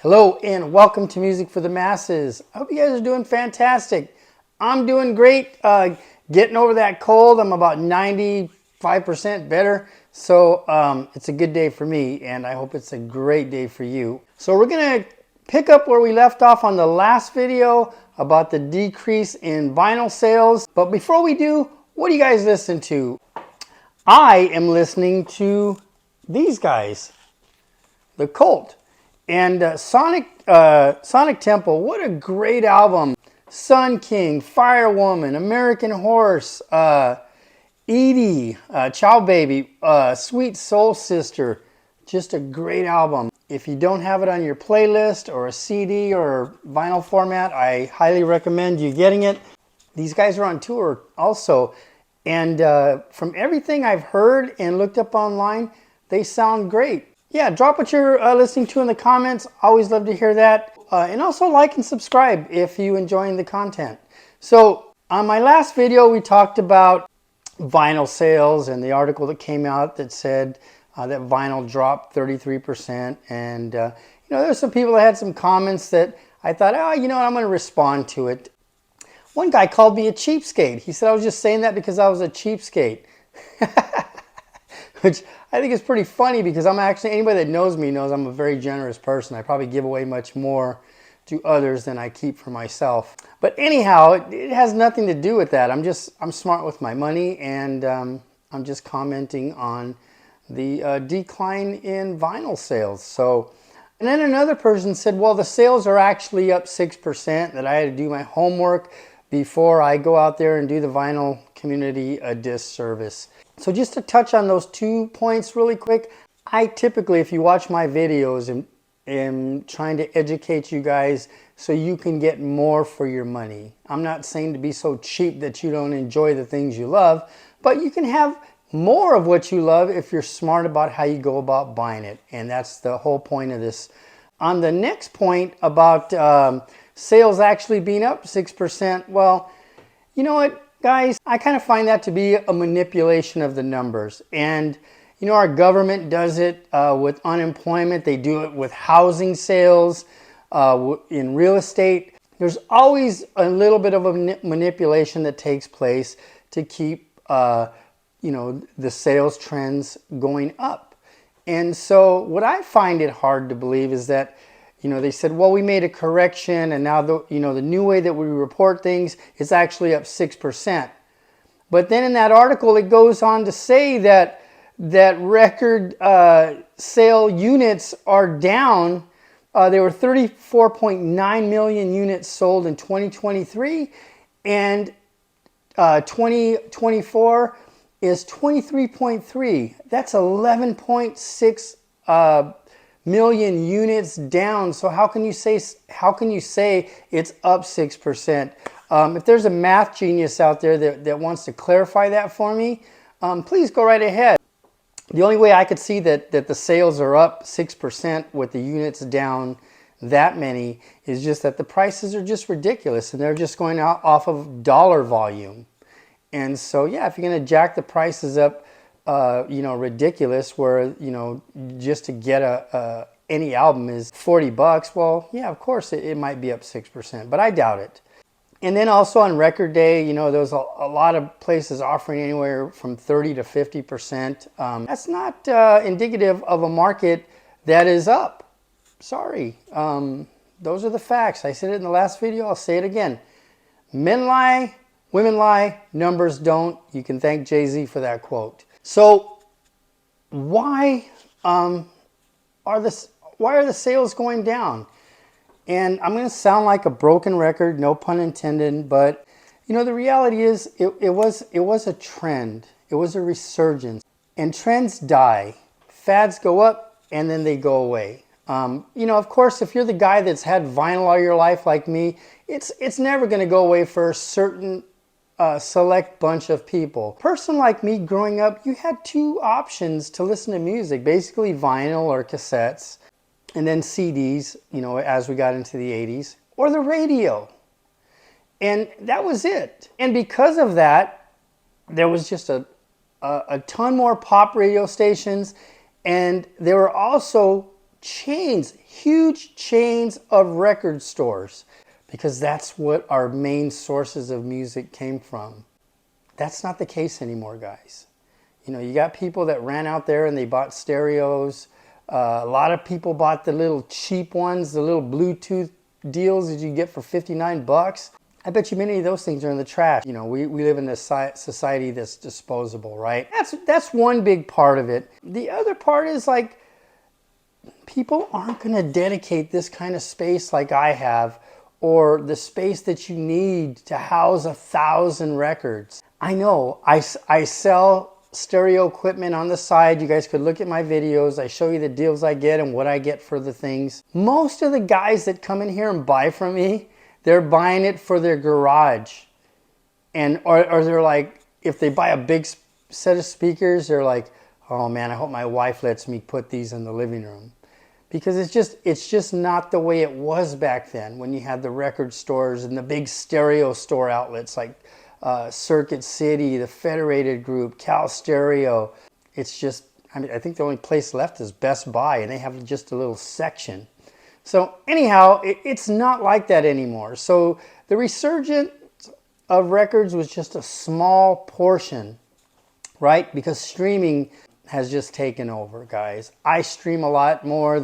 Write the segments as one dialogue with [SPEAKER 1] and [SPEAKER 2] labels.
[SPEAKER 1] Hello and welcome to Music for the Masses. I hope you guys are doing fantastic. I'm doing great. Getting over that cold. I'm about 95% better. So it's a good day for me, and I hope it's a great day for you. So we're going to pick up where we left off on the last video about the decrease in vinyl sales. But before we do, what do you guys listen to? I am listening to these guys, The Cult. And Sonic Temple, what a great album. Sun King, Fire Woman, American Horse, Edie, Chow Baby, Sweet Soul Sister. Just a great album. If you don't have it on your playlist or a CD or vinyl format, I highly recommend you getting it. These guys are on tour also. And from everything I've heard and looked up online, they sound great. Yeah, drop what you're listening to in the comments. Always love to hear that. And also like and subscribe if you're enjoying the content. So on my last video, we talked about vinyl sales and the article that came out that said that vinyl dropped 33%. And, there's some people that had some comments that I thought, I'm going to respond to it. One guy called me a cheapskate. He said I was just saying that because I was a cheapskate. Which I think is pretty funny because anybody that knows me knows I'm a very generous person. I probably give away much more to others than I keep for myself. But anyhow, it has nothing to do with that. I'm smart with my money, and I'm just commenting on the decline in vinyl sales. So, and then another person said, well, the sales are actually up 6%, that I had to do my homework before I go out there and do the vinyl community a disservice. So just to touch on those 2 points really quick, I typically, if you watch my videos, am trying to educate you guys so you can get more for your money. I'm not saying to be so cheap that you don't enjoy the things you love, but you can have more of what you love if you're smart about how you go about buying it. And that's the whole point of this. On the next point about sales actually being up 6%, well, you know what? Guys, I kind of find that to be a manipulation of the numbers. And, our government does it with unemployment. They do it with housing sales, in real estate. There's always a little bit of a manipulation that takes place to keep, the sales trends going up. And so what I find it hard to believe is that they said, well, we made a correction, and now the new way that we report things is actually up 6%. But then in that article, it goes on to say that record sale units are down. There were 34.9 million units sold in 2023, and 2024 is 23.3. That's 11.6 million units down. So how can you say it's up 6%? If there's a math genius out there that wants to clarify that for me, please go right ahead. The only way I could see that the sales are up 6% with the units down that many is just that the prices are just ridiculous, and they're just going out off of dollar volume. And so yeah, if you're going to jack the prices up ridiculous, where just to get any album is $40, well, yeah, of course it might be up 6%, but I doubt it. And then also on record day, there's a lot of places offering anywhere from 30 to 50%. That's not indicative of a market that is up. Sorry. Those are the facts. I said it in the last video. I'll say it again. Men lie, women lie, numbers don't. You can thank Jay-Z for that quote. So why are the sales going down? And I'm going to sound like a broken record, no pun intended, but the reality is it was a trend. It was a resurgence. And trends die. Fads go up and then they go away. Of course, if you're the guy that's had vinyl all your life like me, it's never going to go away for a certain select bunch of people. A person like me growing up, you had 2 options to listen to music, basically vinyl or cassettes, and then CDs, as we got into the 80s, or the radio. And that was it. And because of that, there was just a ton more pop radio stations, and there were also chains, huge chains of record stores, because that's what our main sources of music came from. That's not the case anymore, guys. You know, you got people that ran out there and they bought stereos. A lot of people bought the little cheap ones, the little Bluetooth deals that you get for 59 bucks. I bet you many of those things are in the trash. You know, we live in a society that's disposable, right? That's one big part of it. The other part is like, people aren't going to dedicate this kind of space like I have, or the space that you need to house 1,000 records. I know I sell stereo equipment on the side. You guys could look at my videos. I show you the deals I get and what I get for the things. Most of the guys that come in here and buy from me, they're buying it for their garage. And or they're like, if they buy a big set of speakers, they're like, oh man, I hope my wife lets me put these in the living room. Because it's just not the way it was back then, when you had the record stores and the big stereo store outlets like Circuit City, the Federated Group, Cal Stereo. It's just, I mean, I think the only place left is Best Buy, and they have just a little section. So anyhow, it's not like that anymore. So the resurgence of records was just a small portion, right? Because streaming has just taken over, guys. I stream a lot more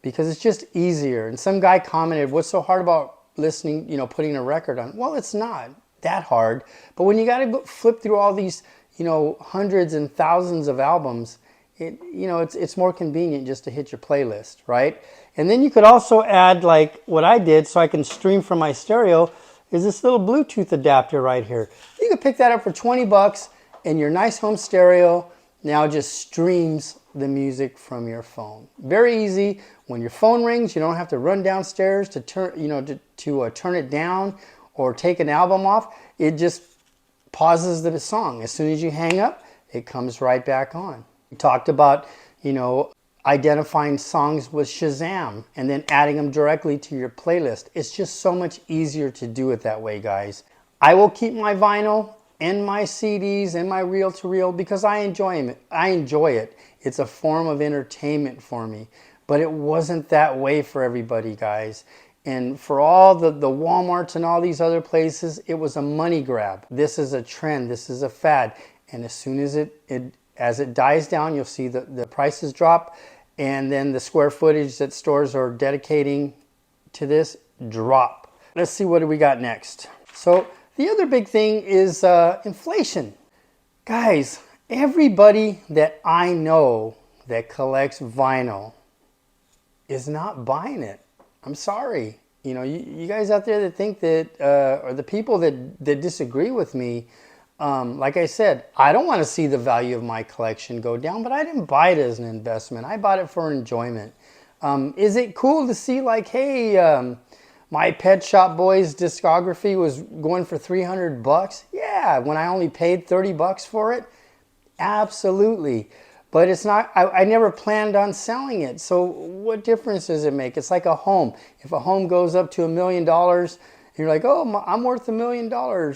[SPEAKER 1] because it's just easier. And some guy commented, what's so hard about listening, you know, putting a record on? Well, it's not that hard. But when you got to flip through all these, you know, hundreds and thousands of albums, it's more convenient just to hit your playlist, right? And then you could also add, like what I did so I can stream from my stereo, is this little Bluetooth adapter right here. You could pick that up for 20 bucks and your nice home stereo now just streams the music from your phone. Very easy. When your phone rings, you don't have to run downstairs to turn, you know, to turn it down or take an album off. It just pauses the song. As soon as you hang up, it comes right back on. We talked about, you know, identifying songs with Shazam and then adding them directly to your playlist. It's just so much easier to do it that way, guys. I will keep my vinyl and my CDs and my reel-to-reel because I enjoy it. It's a form of entertainment for me. But it wasn't that way for everybody, guys. And for all the Walmarts and all these other places, it was a money grab. This is a trend. This is a fad. And as soon as it dies down, you'll see the prices drop. And then the square footage that stores are dedicating to this drop. Let's see, what do we got next? So the other big thing is inflation. Guys, everybody that I know that collects vinyl is not buying it. I'm sorry. You know, you guys out there that think that, or the people that disagree with me, like I said, I don't want to see the value of my collection go down, but I didn't buy it as an investment. I bought it for enjoyment. Is it cool to see, like, hey, my Pet Shop Boys discography was going for 300 bucks? Yeah, when I only paid 30 bucks for it? Absolutely. But it's not, I never planned on selling it. So what difference does it make? It's like a home. If a home goes up to $1 million, and you're like, oh, I'm worth $1 million.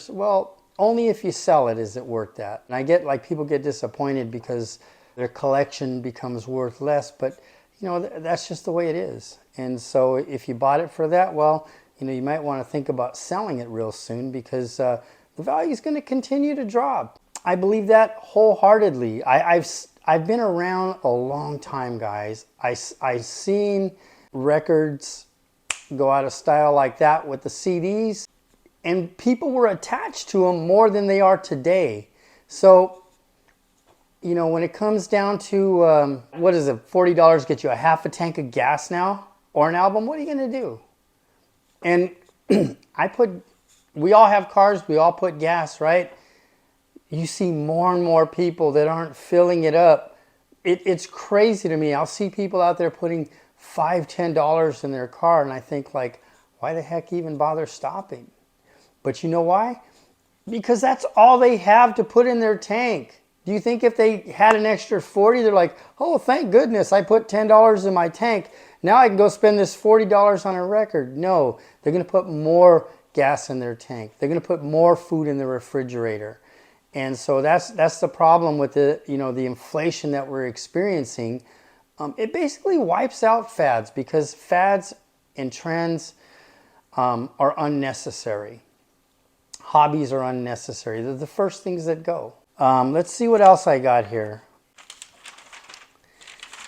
[SPEAKER 1] Well, only if you sell it is it worth that. And I get, like, people get disappointed because their collection becomes worth less, but you know, that's just the way it is. And so if you bought it for that, well, you know, you might want to think about selling it real soon because the value is going to continue to drop. I believe that wholeheartedly. I've been around a long time, guys. I've seen records go out of style like that with the CDs, and people were attached to them more than they are today. So, you know, when it comes down to, what is it, $40 get you a half a tank of gas now, or an album, what are you going to do? And we all have cars, we all put gas, right? You see more and more people that aren't filling it up. It's crazy to me. I'll see people out there putting $5, $10 in their car, and I think, like, why the heck even bother stopping? But you know why? Because that's all they have to put in their tank. Do you think if they had an extra 40, they're like, oh, thank goodness I put $10 in my tank. Now I can go spend this $40 on a record. No, they're going to put more gas in their tank. They're going to put more food in the refrigerator. And so that's the problem with the inflation that we're experiencing. It basically wipes out fads, because fads and trends are unnecessary. Hobbies are unnecessary. They're the first things that go. Let's see what else I got here.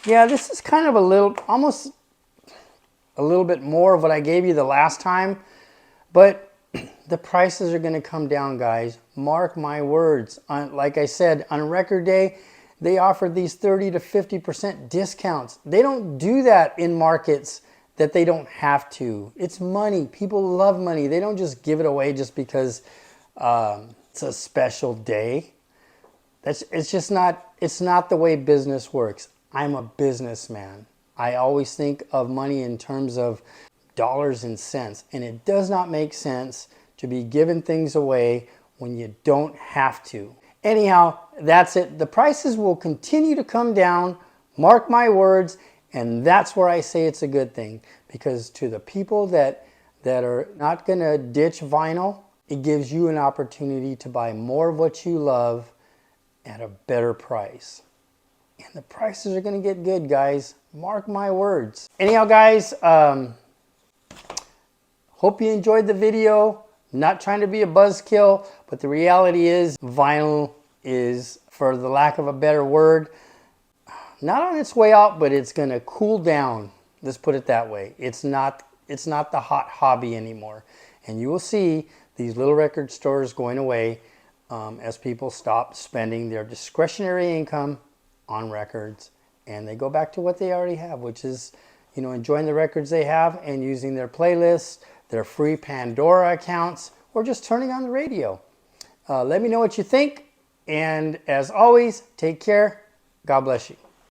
[SPEAKER 1] Yeah, this is kind of almost a little bit more of what I gave you the last time, but the prices are going to come down, guys. Mark my words. Like I said, on record day, they offer these 30 to 50% discounts. They don't do that in markets that they don't have to. It's money. People love money. They don't just give it away just because it's a special day. It's not the way business works. I'm a businessman. I always think of money in terms of dollars and cents, and it does not make sense to be giving things away when you don't have to. Anyhow, that's it. The prices will continue to come down, mark my words, and that's where I say it's a good thing, because to the people that are not going to ditch vinyl, it gives you an opportunity to buy more of what you love at a better price. And the prices are going to get good, guys. Mark my words. Anyhow, guys, hope you enjoyed the video. Not trying to be a buzzkill, but the reality is vinyl is, for the lack of a better word, not on its way out, but it's going to cool down. Let's put it that way. It's not the hot hobby anymore. And you will see these little record stores going away as people stop spending their discretionary income on records, and they go back to what they already have, which is, enjoying the records they have and using their playlists, their free Pandora accounts, or just turning on the radio. Let me know what you think, and as always, take care. God bless you.